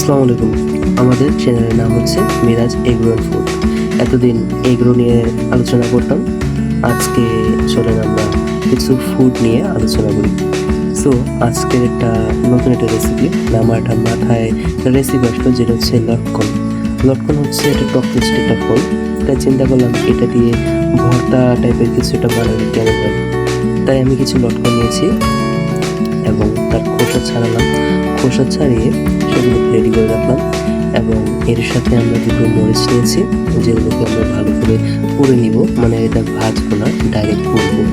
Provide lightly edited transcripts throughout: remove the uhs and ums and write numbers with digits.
আসসালামু আলাইকুম। আমাদের চ্যানেলের নাম হচ্ছে মিরাজ এগ্রো অ্যান্ড ফুড। এতদিন এগ্রো নিয়ে আলোচনা করতাম, আজকে চলেন আমরা কিছু ফুড নিয়ে আলোচনা করি। সো আজকের নতুন একটা রেসিপি, আমার একটা মাথায় রেসিপি আসলো, যেটা হচ্ছে লটকন। লটকন হচ্ছে এটা টক মিষ্টি একটা ফল, তাই চিন্তা করলাম এটা দিয়ে ভর্তা টাইপের কিছু একটা বানালে কেমন হয়। তাই আমি কিছু লটকন নিয়েছি এবং তার খোসা ছাড়ালাম, খোসা ছাড়িয়ে সেগুলো রেডি করে রাখলাম। এবং এর সাথে আমরা দুটো মরিচ নিয়েছি, যেগুলোকে আমরা ভালো করে পুড়ে নিব, মানে এটা ভাজবো না, ডাইরেক্ট পুড়বো।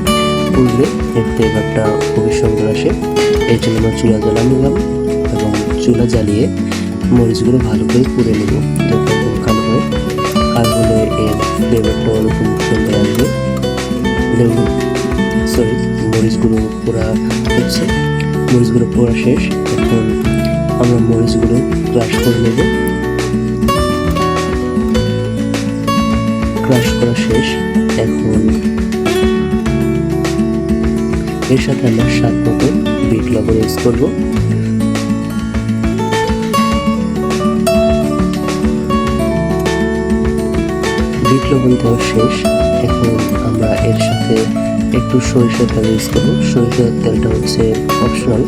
পুড়লে এর ফ্লেভারটা খুবই সুন্দর আসে। এই জন্য আমরা চুলা জ্বালা নিলাম এবং চুলা জ্বালিয়ে মরিচগুলো ভালো করে পুড়ে নেব, যখন কালো হয়। কালো হলে এর ফ্লেভারটা ওরকম সুন্দর আসবে। দেখুন, সরি, মরিচগুলো পোড়া হচ্ছে, মরিচগুলো পোড়া শেষ। এখন আমরা মরিচগুলো ক্রাশ করে নেব। ক্রাশ করা শেষ। এখন এর সাথে আমরা স্বাদ মতো বিট লবণ ইউজ করব। বিট লবণ দেওয়া শেষ। এখন আমরা এর সাথে একটু সরিষার তেল ইউজ করবো। সরিষার তেলটা হচ্ছে অপশনাল,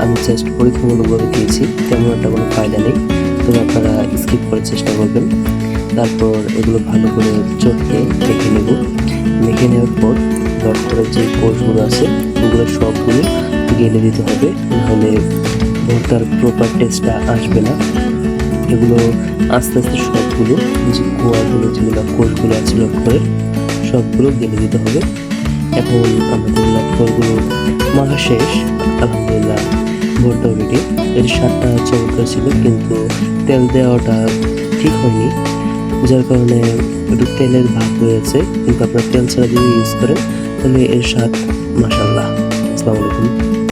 আমি জাস্ট পরীক্ষামূলকভাবে দিয়েছি, তেমন একটা কোনো ফায়দা নেই, তবে আপনারা স্কিপ করার চেষ্টা করবেন। তারপর এগুলো ভালো করে চটকে মেখে নেব। মেখে নেওয়ার পর লটকনের যে কোষগুলো আছে ওগুলো সবগুলো গেলে দিতে হবে, নাহলে ভর্তার প্রপার টেস্টটা আসবে না। এগুলো আস্তে আস্তে সবগুলো, যে কোয়াগুলো, যেগুলো কোষগুলো আছে লটকনের, সবগুলো গেলে দিতে হবে। এখন আমাদের লটকনগুলো মাখা শেষ, আলহামদুলিল্লাহ ভর্তা রেডি। এর স্বাদটা চমৎকার ছিল, কিন্তু তেল দেওয়াটা ঠিক হয়নি, যার কারণে একটু তেলের ভাগ হয়েছে। কিন্তু আপনারা তেল ছাড়া যদি ইউজ করেন তাহলে এর স্বাদ মাশাআল্লাহ। আসসালামু আলাইকুম।